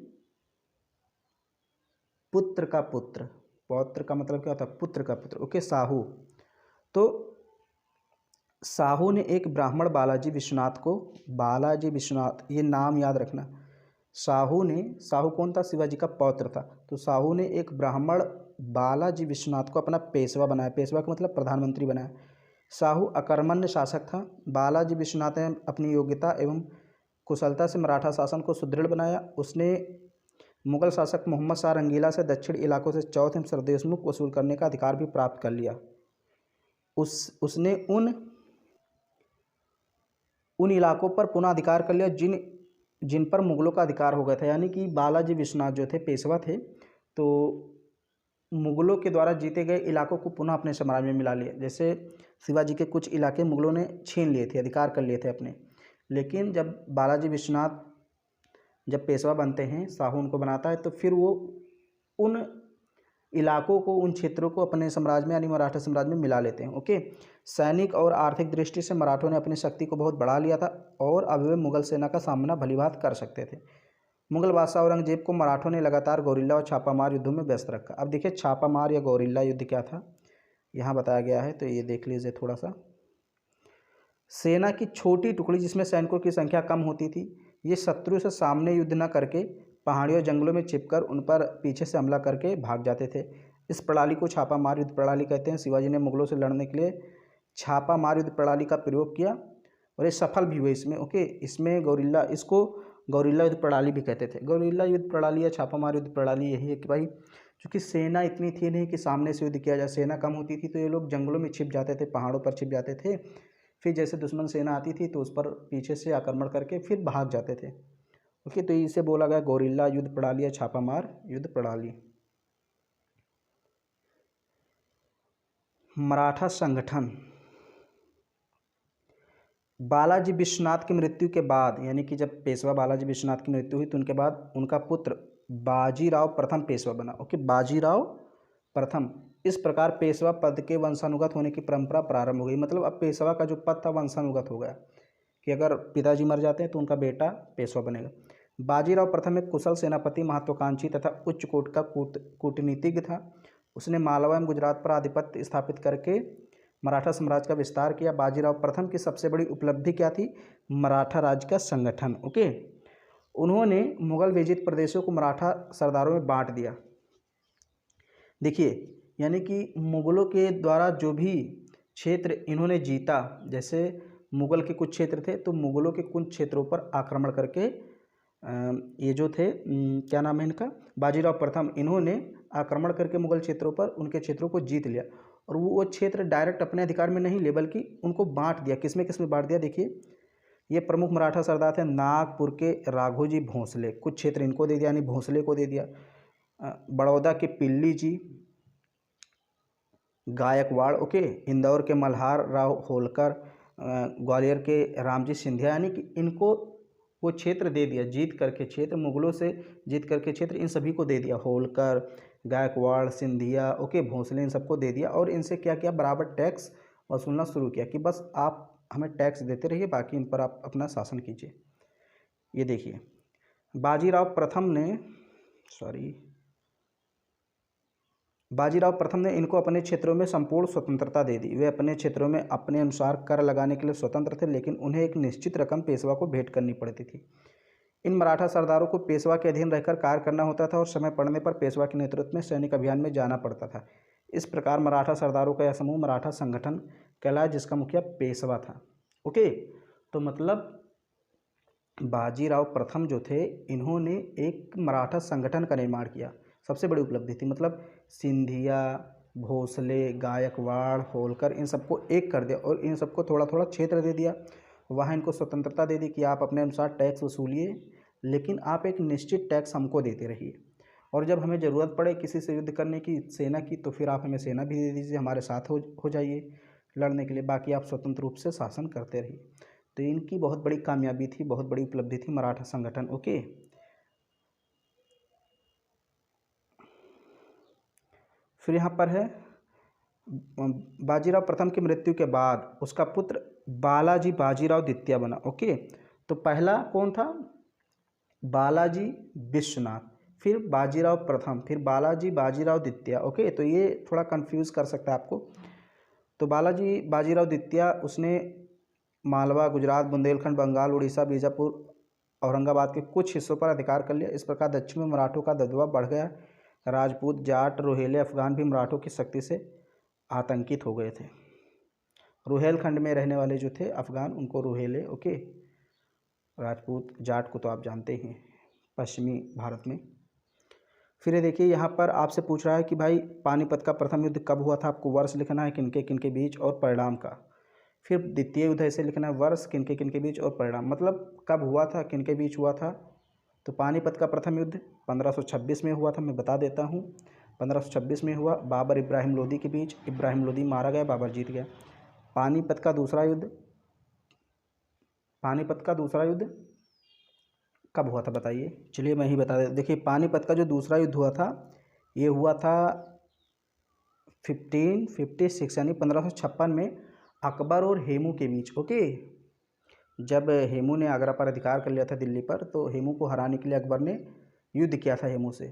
पुत्र का पुत्र, पौत्र का मतलब क्या होता है? पुत्र का पुत्र, ओके, साहू। तो साहू ने एक ब्राह्मण बालाजी विश्वनाथ को, बालाजी विश्वनाथ ये नाम याद रखना, साहू कौन था? शिवाजी का पौत्र था। तो साहू ने एक ब्राह्मण बालाजी विश्वनाथ को अपना पेशवा बनाया। पेशवा का मतलब प्रधानमंत्री बनाया। साहू अकर्मण्य शासक था। बालाजी विश्वनाथ ने अपनी योग्यता एवं कुशलता से मराठा शासन को सुदृढ़ बनाया। उसने मुगल शासक मोहम्मद शाह रंगीला से दक्षिण इलाकों से चौथ एवं सरदेशमुख वसूल करने का अधिकार भी प्राप्त कर लिया। उसने उन इलाकों पर पुनः अधिकार कर लिया जिन पर मुगलों का अधिकार हो गया था। यानी कि बालाजी विश्वनाथ जो थे पेशवा थे, तो मुगलों के द्वारा जीते गए इलाकों को पुनः अपने साम्राज्य में मिला लिया। जैसे शिवाजी के कुछ इलाके मुगलों ने छीन लिए थे, अधिकार कर लिए थे अपने, लेकिन जब बालाजी विश्वनाथ जब पेशवा बनते हैं, साहू उनको बनाता है, तो फिर वो उन इलाकों को, उन क्षेत्रों को अपने साम्राज्य में यानी मराठा साम्राज्य में मिला लेते हैं। ओके। सैनिक और आर्थिक दृष्टि से मराठों ने अपनी शक्ति को बहुत बढ़ा लिया था और अब वे मुगल सेना का सामना भलीभांति कर सकते थे। मुगल बादशाह औरंगजेब को मराठों ने लगातार गोरिल्ला और छापामार युद्धों में व्यस्त रखा। अब देखिए छापामार या गोरिल्ला युद्ध क्या था, यहाँ बताया गया है, तो ये देख लीजिए थोड़ा सा। सेना की छोटी टुकड़ी जिसमें सैनिकों की संख्या कम होती थी, ये शत्रु से सामने युद्ध न करके पहाड़ियों जंगलों में छिपकर उन पर पीछे से हमला करके भाग जाते थे। इस प्रणाली को छापामार युद्ध प्रणाली कहते हैं। शिवाजी ने मुगलों से लड़ने के लिए छापामार युद्ध प्रणाली का प्रयोग किया और ये सफल भी हुए इसमें। ओके। इसमें इसको गौरिल्ला युद्ध प्रणाली भी कहते थे। गौरिल्ला युद्ध प्रणाली या छापामार युद्ध प्रणाली यही है कि भाई चूँकि सेना इतनी थी नहीं कि सामने से युद्ध किया जाए, सेना कम होती थी, तो ये लोग जंगलों में छिप जाते थे, पहाड़ों पर छिप जाते थे। फिर जैसे दुश्मन सेना आती थी तो उस पर पीछे से आक्रमण करके फिर भाग जाते थे। ओके। तो इसे बोला गया गौरिल्ला युद्ध प्रणाली या छापामार युद्ध प्रणाली। मराठा संगठन। बालाजी विश्वनाथ की मृत्यु के बाद, यानी कि जब पेशवा बालाजी विश्वनाथ की मृत्यु हुई तो उनके बाद उनका पुत्र बाजीराव प्रथम पेशवा बना। ओके। बाजीराव प्रथम। इस प्रकार पेशवा पद के वंशानुगत होने की परंपरा प्रारंभ हो गई। मतलब अब पेशवा का जो पद था वंशानुगत हो गया कि अगर पिताजी मर जाते हैं तो उनका बेटा पेशवा बनेगा। बाजीराव प्रथम एक कुशल सेनापति, महत्वाकांक्षी तथा उच्च कोटि का कूटनीतिज्ञ था। उसने मालवा एवं गुजरात पर आधिपत्य स्थापित करके मराठा साम्राज्य का विस्तार किया। बाजीराव प्रथम की सबसे बड़ी उपलब्धि क्या थी? मराठा राज्य का संगठन। ओके। उन्होंने मुगल विजित प्रदेशों को मराठा सरदारों में बांट दिया। देखिए, यानी कि मुगलों के द्वारा जो भी क्षेत्र इन्होंने जीता, जैसे मुगल के कुछ क्षेत्र थे तो मुगलों के कुछ क्षेत्रों पर आक्रमण करके ये जो थे क्या नाम है इनका, बाजीराव प्रथम, इन्होंने आक्रमण करके मुगल क्षेत्रों पर उनके क्षेत्रों को जीत लिया। और वो क्षेत्र डायरेक्ट अपने अधिकार में नहीं ले बल्कि उनको बांट दिया। किसमें किसमें बांट दिया? देखिए, ये प्रमुख मराठा सरदार थे नागपुर के राघोजी भोंसले, कुछ क्षेत्र इनको दे दिया, यानी भोंसले को दे दिया। बड़ौदा के पिल्ली जी गायकवाड़, ओके, इंदौर के मल्हार राव होलकर, ग्वालियर के रामजी सिंधिया, यानी कि इनको वो क्षेत्र दे दिया, जीत करके क्षेत्र, मुगलों से जीत करके क्षेत्र इन सभी को दे दिया। होलकर, गायकवाड़, सिंधिया, ओके, भोंसले, इन सबको दे दिया। और इनसे क्या किया? बराबर टैक्स वसूलना शुरू किया कि बस आप हमें टैक्स देते रहिए, बाकी इन पर आप अपना शासन कीजिए। ये देखिए, बाजीराव प्रथम ने इनको अपने क्षेत्रों में संपूर्ण स्वतंत्रता दे दी। वे अपने क्षेत्रों में अपने अनुसार कर लगाने के लिए स्वतंत्र थे, लेकिन उन्हें एक निश्चित रकम पेशवा को भेंट करनी पड़ती थी। इन मराठा सरदारों को पेशवा के अधीन रहकर कार्य करना होता था और समय पड़ने पर पेशवा के नेतृत्व में सैनिक अभियान में जाना पड़ता था। इस प्रकार मराठा सरदारों का यह समूह मराठा संगठन कहलाया, जिसका मुखिया पेशवा था। ओके। तो मतलब बाजीराव प्रथम जो थे, इन्होंने एक मराठा संगठन का निर्माण किया, सबसे बड़ी उपलब्धि थी। मतलब सिंधिया, भोसले, गायकवाड़, होलकर, इन सबको एक कर दिया और इन सबको थोड़ा थोड़ा क्षेत्र दे दिया। वहाँ इनको स्वतंत्रता दे दी कि आप अपने अनुसार टैक्स वसूलिए, लेकिन आप एक निश्चित टैक्स हमको देते रहिए, और जब हमें ज़रूरत पड़े किसी से युद्ध करने की, सेना की, तो फिर आप हमें सेना भी दे दीजिए, हमारे साथ हो जाइए लड़ने के लिए, बाकी आप स्वतंत्र रूप से शासन करते रहिए। तो इनकी बहुत बड़ी कामयाबी थी, बहुत बड़ी उपलब्धि थी मराठा संगठन। ओके। फिर यहाँ पर है बाजीराव प्रथम की मृत्यु के बाद उसका पुत्र बालाजी बाजीराव द्वितीय बना। ओके। तो पहला कौन था? बालाजी विश्वनाथ, फिर बाजीराव प्रथम, फिर बालाजी बाजीराव द्वितीय। ओके। तो ये थोड़ा कंफ्यूज कर सकता है आपको। तो बालाजी बाजीराव द्वितीय उसने मालवा, गुजरात, बुंदेलखंड, बंगाल, उड़ीसा, बीजापुर, औरंगाबाद के कुछ हिस्सों पर अधिकार कर लिया। इस प्रकार दक्षिण में मराठों का दबदबा बढ़ गया। राजपूत, जाट, रोहेले, अफगान भी मराठों की शक्ति से आतंकित हो गए थे। रोहेलखंड में रहने वाले जो थे अफगान, उनको रोहेले, ओके। राजपूत, जाट को तो आप जानते ही हैं पश्चिमी भारत में। फिर ये देखिए यहाँ पर आपसे पूछ रहा है कि भाई पानीपत का प्रथम युद्ध कब हुआ था, आपको वर्ष लिखना है, किनके किनके बीच और परिणाम का। फिर द्वितीय युद्ध ऐसे लिखना है, वर्ष, किनके किनके बीच और परिणाम, मतलब कब हुआ था, किनके बीच हुआ था। तो पानीपत का प्रथम युद्ध 1526 में हुआ था, मैं बता देता हूँ। 1526 में हुआ, बाबर इब्राहिम लोदी के बीच। इब्राहिम लोदी मारा गया, बाबर जीत गया। पानीपत का दूसरा युद्ध कब हुआ था बताइए। चलिए मैं ही बता देता। देखिए पानीपत का जो दूसरा युद्ध हुआ था, ये हुआ था 1556 यानी 1556 में अकबर और हेमू के बीच, ओके। जब हेमू ने आगरा पर अधिकार कर लिया था दिल्ली पर, तो हेमू को हराने के लिए अकबर ने युद्ध किया था हेमू से।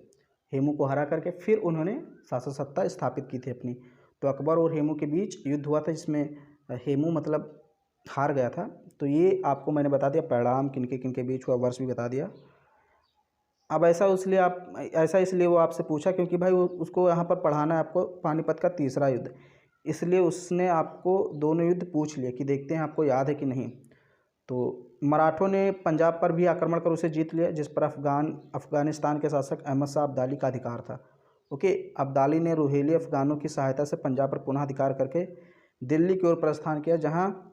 हेमू को हरा करके फिर उन्होंने शासन सत्ता स्थापित की थी अपनी। तो अकबर और हेमू के बीच युद्ध हुआ था, जिसमें हेमू मतलब हार गया था। तो ये आपको मैंने बता दिया, परिणाम किनके किनके बीच हुआ, वर्ष भी बता दिया। अब ऐसा इसलिए वो आपसे पूछा क्योंकि भाई उसको यहाँ पर पढ़ाना है आपको पानीपत का तीसरा युद्ध, इसलिए उसने आपको दोनों युद्ध पूछ लिए कि देखते हैं आपको याद है कि नहीं। तो मराठों ने पंजाब पर भी आक्रमण कर उसे जीत लिया, जिस पर अफगानिस्तान के शासक अहमद शाह अब्दाली का अधिकार था, ओके। अब्दाली ने रोहेली अफगानों की सहायता से पंजाब पर पुनः अधिकार करके दिल्ली की ओर प्रस्थान किया, जहाँ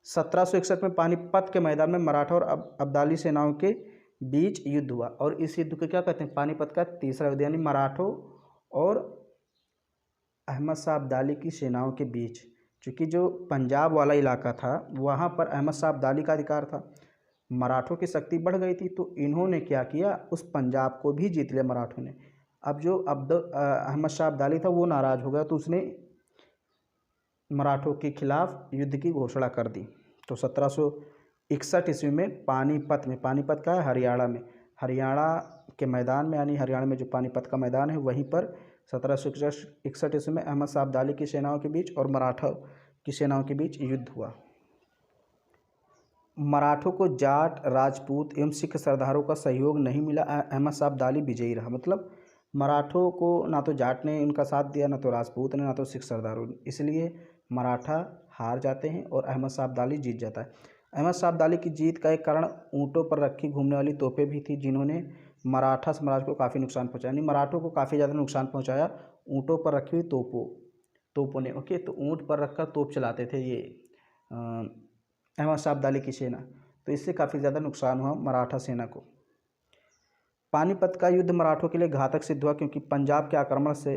1761 में पानीपत के मैदान में मराठा और अब्दाली सेनाओं के बीच युद्ध हुआ। और इस युद्ध को क्या कहते हैं, पानीपत का तीसरा युद्ध, यानी मराठों और अहमद शाह अब्दाली की सेनाओं के बीच। क्योंकि जो पंजाब वाला इलाका था वहाँ पर अहमद शाह अब्दाली का अधिकार था, मराठों की शक्ति बढ़ गई थी, तो इन्होंने क्या किया, उस पंजाब को भी जीत लिया मराठों ने। अब जो अहमद शाह अब्दाली था वो नाराज़ हो गया, तो उसने मराठों के खिलाफ युद्ध की घोषणा कर दी। तो 1761 ईस्वी में पानीपत का है हरियाणा के मैदान में, यानी हरियाणा में जो पानीपत का मैदान है वहीं पर 1761 ईस्वी में अहमद शाह अब्दाली की सेनाओं के बीच और मराठा की सेनाओं के बीच युद्ध हुआ। मराठों को जाट, राजपूत एवं सिख सरदारों का सहयोग नहीं मिला। अहमद शाह अब्दाली विजयी रहा, मतलब मराठों को ना तो जाट ने उनका साथ दिया, ना तो राजपूत ने, ना तो सिख सरदारों ने, इसलिए मराठा हार जाते हैं और अहमद शाह अब्दाली जीत जाता है। अहमद शाह अब्दाली की जीत का एक कारण ऊँटों पर रखी घूमने वाली तोपें भी थी, जिन्होंने मराठा साम्राज्य को काफ़ी नुकसान पहुंचाया, यानी मराठों को काफ़ी ज़्यादा नुकसान पहुंचाया ऊँटों पर रखी हुई तोपों ने, ओके। तो ऊँट पर रखकर तोप चलाते थे ये अहमद शाह अब्दाली की सेना, तो इससे काफ़ी ज़्यादा नुकसान हुआ मराठा सेना को। पानीपत का युद्ध मराठों के लिए घातक सिद्ध हुआ, क्योंकि पंजाब के आक्रमण से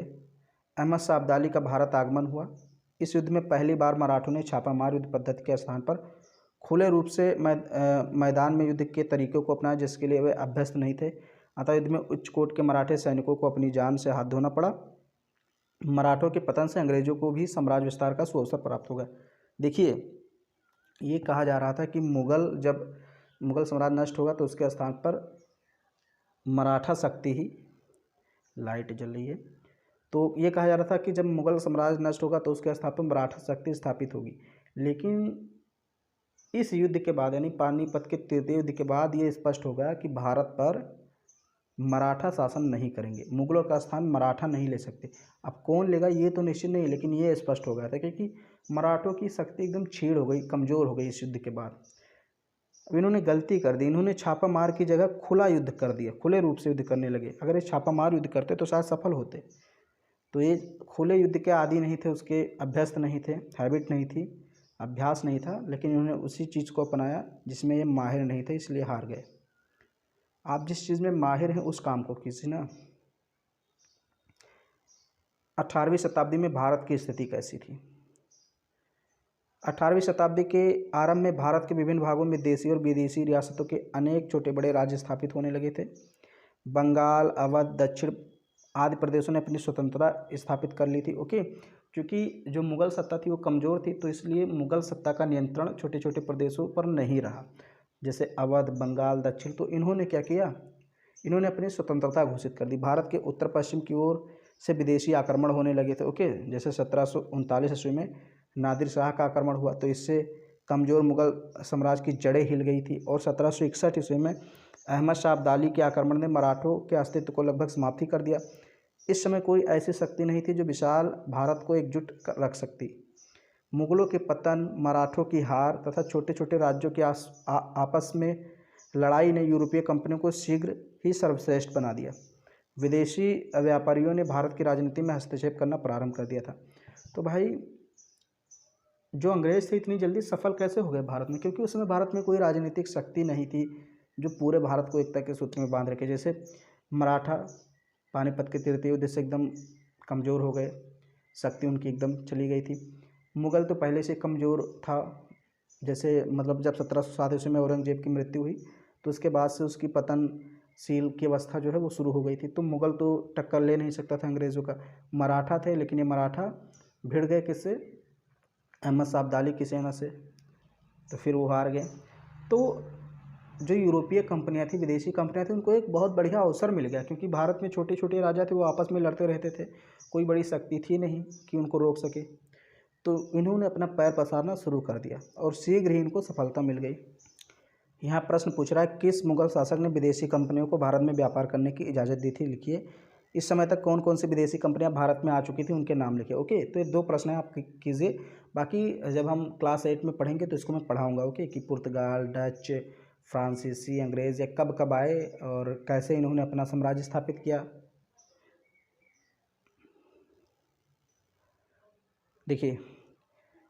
अहमद शाह अब्दाली का भारत आगमन हुआ। इस युद्ध में पहली बार मराठों ने छापामार युद्ध पद्धति के स्थान पर खुले रूप से मैदान में युद्ध के तरीकों को अपनाया, जिसके लिए वे अभ्यस्त नहीं थे। अतः युद्ध में उच्च कोटि के मराठे सैनिकों को अपनी जान से हाथ धोना पड़ा। मराठों के पतन से अंग्रेजों को भी साम्राज्य विस्तार का सुअवसर प्राप्त हो गया। देखिए ये कहा जा रहा था कि जब मुगल साम्राज्य नष्ट होगा तो उसके स्थान पर मराठा शक्ति ही, लाइट जल रही है, तो ये कहा जा रहा था कि जब मुगल साम्राज्य नष्ट होगा तो उसके स्थान पर मराठा शक्ति स्थापित होगी। लेकिन इस युद्ध के बाद, यानी पानीपत के तृतीय युद्ध के बाद, ये स्पष्ट हो गया कि भारत पर मराठा शासन नहीं करेंगे, मुगलों का स्थान मराठा नहीं ले सकते। अब कौन लेगा ये तो निश्चित नहीं, लेकिन ये स्पष्ट हो गया था क्योंकि मराठों की शक्ति एकदम क्षीण हो गई, कमज़ोर हो गई इस युद्ध के बाद। अब इन्होंने गलती कर दी, इन्होंने छापा मार की जगह खुला युद्ध कर दिया, खुले रूप से युद्ध करने लगे। अगर ये छापा मार युद्ध करते तो शायद सफल होते। तो ये खुले युद्ध के आदी नहीं थे, उसके अभ्यस्त नहीं थे, हैबिट नहीं थी, अभ्यास नहीं था, लेकिन इन्होंने उसी चीज़ को अपनाया जिसमें ये माहिर नहीं थे, इसलिए हार गए। आप जिस चीज़ में माहिर हैं उस काम को कीजिए ना। 18वीं शताब्दी में भारत की स्थिति कैसी थी। 18वीं शताब्दी के आरंभ में भारत के विभिन्न भागों में देशी और विदेशी रियासतों के अनेक छोटे बड़े राज्य स्थापित होने लगे थे। बंगाल, अवध, दक्षिण आदि प्रदेशों ने अपनी स्वतंत्रता स्थापित कर ली थी, ओके। क्योंकि जो मुग़ल सत्ता थी वो कमज़ोर थी, तो इसलिए मुग़ल सत्ता का नियंत्रण छोटे छोटे प्रदेशों पर नहीं रहा, जैसे अवध, बंगाल, दक्षिण। तो इन्होंने क्या किया, इन्होंने अपनी स्वतंत्रता घोषित कर दी। भारत के उत्तर पश्चिम की ओर से विदेशी आक्रमण होने लगे थे, ओके। जैसे 1739 ईस्वी में नादिर शाह का आक्रमण हुआ तो इससे कमज़ोर मुग़ल साम्राज्य की जड़ें हिल गई थी। और 1761 ईस्वी में अहमद शाह अब्दाली के आक्रमण ने मराठों के अस्तित्व को लगभग समाप्ति कर दिया। इस समय कोई ऐसी शक्ति नहीं थी जो विशाल भारत को एकजुट रख सकती। मुग़लों के पतन, मराठों की हार तथा छोटे छोटे राज्यों के आपस में लड़ाई ने यूरोपीय कंपनियों को शीघ्र ही सर्वश्रेष्ठ बना दिया। विदेशी व्यापारियों ने भारत की राजनीति में हस्तक्षेप करना प्रारंभ कर दिया था। तो भाई जो अंग्रेज़ थे इतनी जल्दी सफल कैसे हो गए भारत में? क्योंकि उस समय भारत में कोई राजनीतिक शक्ति नहीं थी जो पूरे भारत को एकता के सूत्र में बांध रखे। जैसे मराठा पानीपत के तृतीय युद्ध से एकदम कमज़ोर हो गए, शक्ति उनकी एकदम चली गई थी। मुग़ल तो पहले से कमज़ोर था। जैसे मतलब जब 1707 ईस्वी में औरंगजेब की मृत्यु हुई तो उसके बाद से उसकी पतनशील की अवस्था जो है वो शुरू हो गई थी। तो मुग़ल तो टक्कर ले नहीं सकता था अंग्रेज़ों का। मराठा थे, लेकिन ये मराठा भिड़ गए किससे? अहमद शाह अब्दाली की सेना से। तो फिर वो हार गए। तो जो यूरोपीय कंपनियां थी, विदेशी कंपनियां थी, उनको एक बहुत बढ़िया अवसर मिल गया, क्योंकि भारत में छोटे छोटे राजा थे, वो आपस में लड़ते रहते थे। कोई बड़ी शक्ति थी नहीं कि उनको रोक सके। तो इन्होंने अपना पैर पसारना शुरू कर दिया और शीघ्र ही इनको सफलता मिल गई। यहाँ प्रश्न पूछ रहा है, किस मुग़ल शासक ने विदेशी कंपनियों को भारत में व्यापार करने की इजाज़त दी थी? लिखिए। इस समय तक कौन कौन सी विदेशी कंपनियां भारत में आ चुकी थी, उनके नाम लिखिए। ओके, तो ये 2 प्रश्न हैं, आप कीजिए। बाकी जब हम क्लास 8 में पढ़ेंगे तो इसको मैं पढ़ाऊँगा। ओके, कि पुर्तगाल, डच, फ्रांसीसी, अंग्रेज़ ये कब कब आए और कैसे इन्होंने अपना साम्राज्य स्थापित किया। देखिए,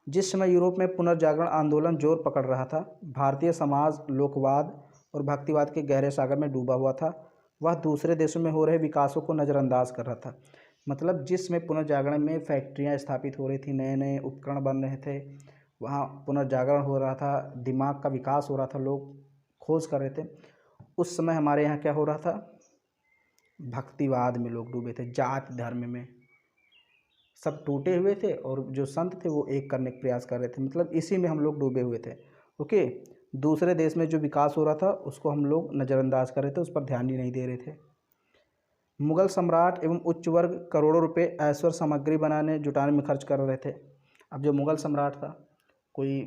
जिस समय यूरोप में पुनर्जागरण आंदोलन जोर पकड़ रहा था, भारतीय समाज लोकवाद और भक्तिवाद के गहरे सागर में डूबा हुआ था। वह दूसरे देशों में हो रहे विकासों को नज़रअंदाज कर रहा था। मतलब जिसमें पुनर्जागरण में फैक्ट्रियां स्थापित हो रही थी, नए नए उपकरण बन रहे थे, वहाँ पुनर्जागरण हो रहा था, दिमाग का विकास हो रहा था, लोग खोज कर रहे थे। उस समय हमारे यहाँ क्या हो रहा था? भक्तिवाद में लोग डूबे थे, जाति धर्म में सब टूटे हुए थे और जो संत थे वो एक करने का प्रयास कर रहे थे। मतलब इसी में हम लोग डूबे हुए थे। ओके, दूसरे देश में जो विकास हो रहा था उसको हम लोग नज़रअंदाज कर रहे थे, उस पर ध्यान ही नहीं दे रहे थे। मुग़ल सम्राट एवं उच्च वर्ग करोड़ों रुपए ऐश्वर्य सामग्री बनाने जुटाने में खर्च कर रहे थे। अब जो मुग़ल सम्राट था, कोई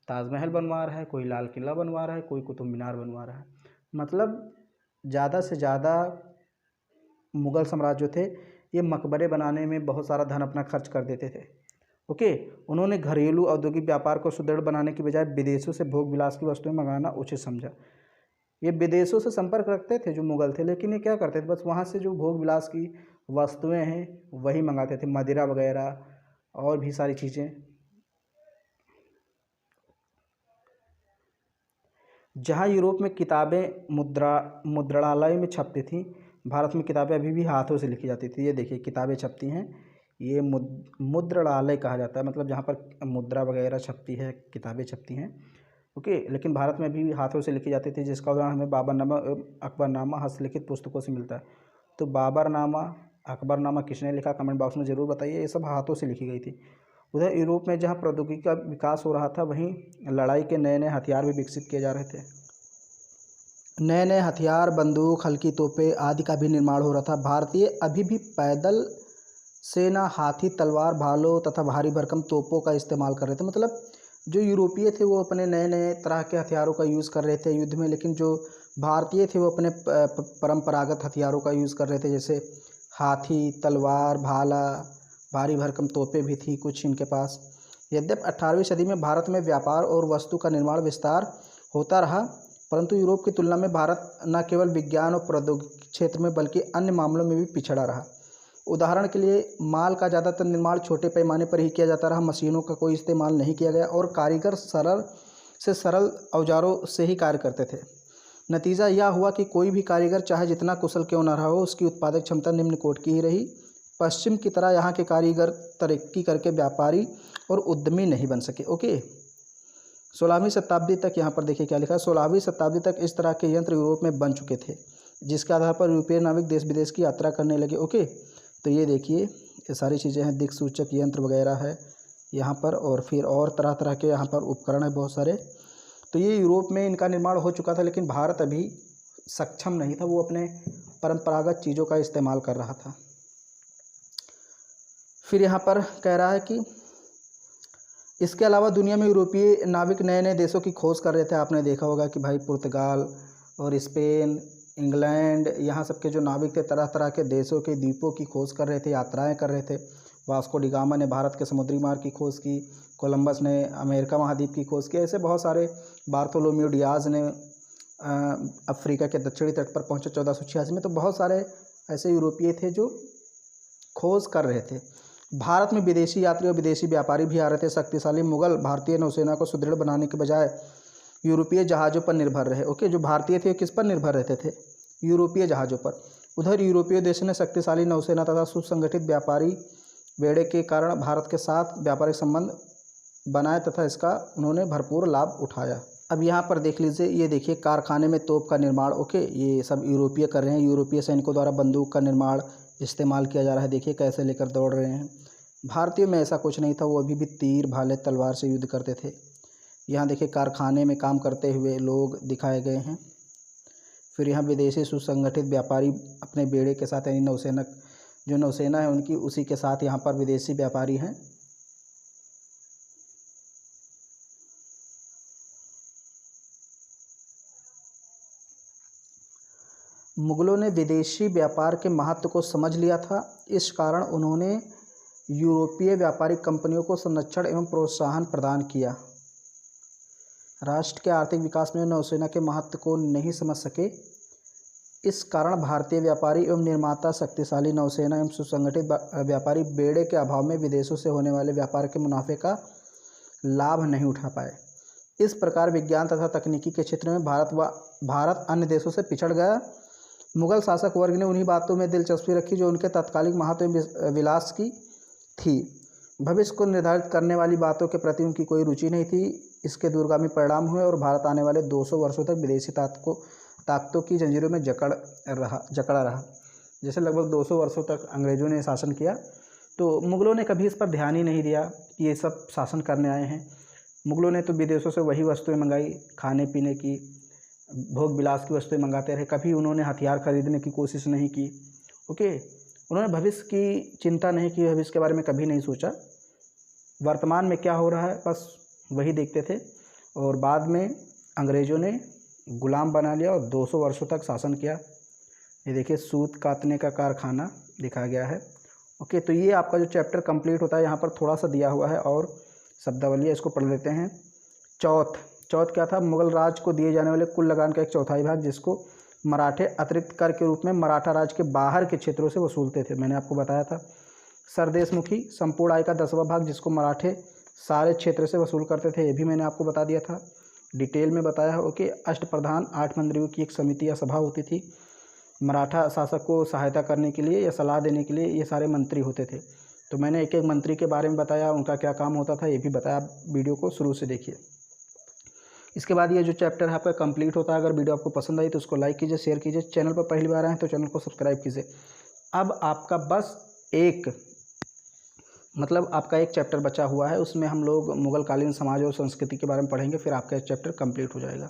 ताजमहल बनवा रहा है, कोई लाल किला बनवा रहा है, कोई कुतुब मीनार बनवा रहा है। मतलब ज़्यादा से ज़्यादा मुग़ल सम्राट जो थे ये मकबरे बनाने में बहुत सारा धन अपना खर्च कर देते थे। ओके, उन्होंने घरेलू औद्योगिक व्यापार को सुदृढ़ बनाने की बजाय विदेशों से भोग विलास की वस्तुएं मंगाना उचित समझा। ये विदेशों से संपर्क रखते थे जो मुग़ल थे, लेकिन ये क्या करते थे, बस वहाँ से जो भोग विलास की वस्तुएं हैं वही मंगाते थे, मदिरा वगैरह और भी सारी चीज़ें। जहाँ यूरोप में किताबें मुद्रणालय में छपती थीं, भारत में किताबें अभी भी हाथों से लिखी जाती थी। ये देखिए किताबें छपती हैं, ये मुद्रणालय कहा जाता है, मतलब जहाँ पर मुद्रा वगैरह छपती है, किताबें छपती हैं। ओके, लेकिन भारत में अभी भी हाथों से लिखी जाती थी, जिसका उदाहरण हमें बाबरनामा एवं अकबरनामा हस्तलिखित पुस्तकों से मिलता है। तो बाबरनामा, अकबरनामा किसने लिखा, कमेंट बॉक्स में ज़रूर बताइए। ये सब हाथों से लिखी गई थी। उधर यूरोप में जहाँ प्रौद्योगिकी का विकास हो रहा था, वहीं लड़ाई के नए नए हथियार भी विकसित किए जा रहे थे। नए नए हथियार, बंदूक, हल्की तोपें आदि का भी निर्माण हो रहा था। भारतीय अभी भी पैदल सेना, हाथी, तलवार, भालों तथा भारी भरकम तोपों का इस्तेमाल कर रहे थे। मतलब जो यूरोपीय थे वो अपने नए नए तरह के हथियारों का यूज़ कर रहे थे युद्ध में, लेकिन जो भारतीय थे वो अपने परंपरागत हथियारों का यूज़ कर रहे थे। जैसे हाथी, तलवार, भाला, भारी भरकम तोपें भी थी कुछ इनके पास। यद्यपि 18वीं सदी में भारत में व्यापार और वस्तु का निर्माण विस्तार होता रहा, परंतु यूरोप की तुलना में भारत न केवल विज्ञान और प्रौद्योगिकी क्षेत्र में बल्कि अन्य मामलों में भी पिछड़ा रहा। उदाहरण के लिए माल का ज़्यादातर निर्माण छोटे पैमाने पर ही किया जाता रहा, मशीनों का कोई इस्तेमाल नहीं किया गया और कारीगर सरल से सरल औजारों से ही कार्य करते थे। नतीजा यह हुआ कि कोई भी कारीगर चाहे जितना कुशल क्यों न रहा हो, उसकी उत्पादक क्षमता निम्न कोटि की ही रही। पश्चिम की तरह यहाँ के कारीगर तरक्की करके व्यापारी और उद्यमी नहीं बन सके। ओके, 16वीं शताब्दी तक यहाँ पर देखिए क्या लिखा है। 16वीं शताब्दी तक इस तरह के यंत्र यूरोप में बन चुके थे, जिसके आधार पर यूरोपीय नाविक देश विदेश की यात्रा करने लगे। ओके, तो ये देखिए ये सारी चीज़ें हैं, दिक्सूचक यंत्र वगैरह है यहाँ पर, और फिर और तरह तरह के यहाँ पर उपकरण है बहुत सारे। तो ये यूरोप में इनका निर्माण हो चुका था, लेकिन भारत अभी सक्षम नहीं था, वो अपने परंपरागत चीज़ों का इस्तेमाल कर रहा था। फिर यहाँ पर कह रहा है कि इसके अलावा दुनिया में यूरोपीय नाविक नए नए देशों की खोज कर रहे थे। आपने देखा होगा कि भाई पुर्तगाल और स्पेन, इंग्लैंड, यहाँ सब के जो नाविक थे तरह तरह के देशों के द्वीपों की खोज कर रहे थे, यात्राएं कर रहे थे। वास्को डी गामा ने भारत के समुद्री मार्ग की खोज की, कोलंबस ने अमेरिका महाद्वीप की खोज की। ऐसे बहुत सारे, बार्थोलोम्यू डियाज ने अफ्रीका के दक्षिणी तट पर पहुंचे 1486 में। तो बहुत सारे ऐसे यूरोपीय थे जो खोज कर रहे थे। भारत में विदेशी यात्री और विदेशी व्यापारी भी आ रहे थे। शक्तिशाली मुगल भारतीय नौसेना को सुदृढ़ बनाने के बजाय यूरोपीय जहाज़ों पर निर्भर रहे। ओके, जो भारतीय थे किस पर निर्भर रहते थे? यूरोपीय जहाज़ों पर। उधर यूरोपीय देशों ने शक्तिशाली नौसेना तथा सुसंगठित व्यापारी बेड़े के कारण भारत के साथ व्यापारिक संबंध बनाए तथा इसका उन्होंने भरपूर लाभ उठाया। अब यहाँ पर देख लीजिए, ये देखिए कारखाने में तोप का निर्माण। ओके, ये सब यूरोपीय कर रहे हैं। यूरोपीय सैनिकों द्वारा बंदूक का निर्माण इस्तेमाल किया जा रहा है। देखिए कैसे लेकर दौड़ रहे हैं। भारतीयों में ऐसा कुछ नहीं था, वो अभी भी तीर भाले तलवार से युद्ध करते थे। यहाँ देखिए कारखाने में काम करते हुए लोग दिखाए गए हैं। फिर यहाँ विदेशी सुसंगठित व्यापारी अपने बेड़े के साथ, यानी नौसेना, जो नौसेना है उनकी, उसी के साथ यहाँ पर विदेशी व्यापारी हैं। मुगलों ने विदेशी व्यापार के महत्व को समझ लिया था। इस कारण उन्होंने यूरोपीय व्यापारिक कंपनियों को संरक्षण एवं प्रोत्साहन प्रदान किया। राष्ट्र के आर्थिक विकास में नौसेना के महत्व को नहीं समझ सके। इस कारण भारतीय व्यापारी एवं निर्माता शक्तिशाली नौसेना एवं सुसंगठित व्यापारी बेड़े के अभाव में विदेशों से होने वाले व्यापार के मुनाफे का लाभ नहीं उठा पाए। इस प्रकार विज्ञान तथा तकनीकी के क्षेत्र में भारत अन्य देशों से पिछड़ गया। मुगल शासक वर्ग ने उन्हीं बातों में दिलचस्पी रखी जो उनके तात्कालिक महत्व एवं विलास की थी। भविष्य को निर्धारित करने वाली बातों के प्रति उनकी कोई रुचि नहीं थी। इसके दूरगामी परिणाम हुए और भारत आने वाले 200 वर्षों तक विदेशी ताकतों की जंजीरों में जकड़ा रहा। जैसे लगभग 200 वर्षों तक अंग्रेज़ों ने शासन किया, तो मुग़लों ने कभी इस पर ध्यान ही नहीं दिया कि ये सब शासन करने आए हैं। मुग़लों ने तो विदेशों से वही वस्तुएं मंगाई, खाने पीने की, भोग विलास की वस्तुएं मंगाते रहे। कभी उन्होंने हथियार खरीदने की कोशिश नहीं की। ओके, उन्होंने भविष्य की चिंता नहीं की, भविष्य के बारे में कभी नहीं सोचा। वर्तमान में क्या हो रहा है बस वही देखते थे। और बाद में अंग्रेज़ों ने गुलाम बना लिया और 200 वर्षों तक शासन किया। ये देखिए सूत कातने का कारखाना दिखाया गया है। ओके, तो ये आपका जो चैप्टर कंप्लीट होता है, यहाँ पर थोड़ा सा दिया हुआ है और शब्दावली, इसको पढ़ लेते हैं। चौथ क्या था? मुगल राज को दिए जाने वाले कुल लगान का 1/4 भाग, जिसको मराठे अतिरिक्त कर के रूप में मराठा राज के बाहर के क्षेत्रों से वसूलते थे, मैंने आपको बताया था। सरदेशमुखी संपूर्ण आय का 10वां भाग, जिसको मराठे सारे क्षेत्र से वसूल करते थे, ये भी मैंने आपको बता दिया था, डिटेल में बताया है। ओके, अष्टप्रधान 8 मंत्रियों की एक समिति या सभा होती थी। मराठा शासक को सहायता करने के लिए या सलाह देने के लिए ये सारे मंत्री होते थे। तो मैंने एक एक मंत्री के बारे में बताया, उनका क्या काम होता था, ये भी बताया। वीडियो को शुरू से देखिए। इसके बाद ये जो चैप्टर है आपका कंप्लीट होता है। अगर वीडियो आपको पसंद आई तो उसको लाइक कीजिए, शेयर कीजिए। चैनल पर पहली बार आए हैं तो चैनल को सब्सक्राइब कीजिए। अब आपका बस आपका एक चैप्टर बचा हुआ है, उसमें हम लोग मुगल कालीन समाज और संस्कृति के बारे में पढ़ेंगे, फिर आपका एक चैप्टर कंप्लीट हो जाएगा।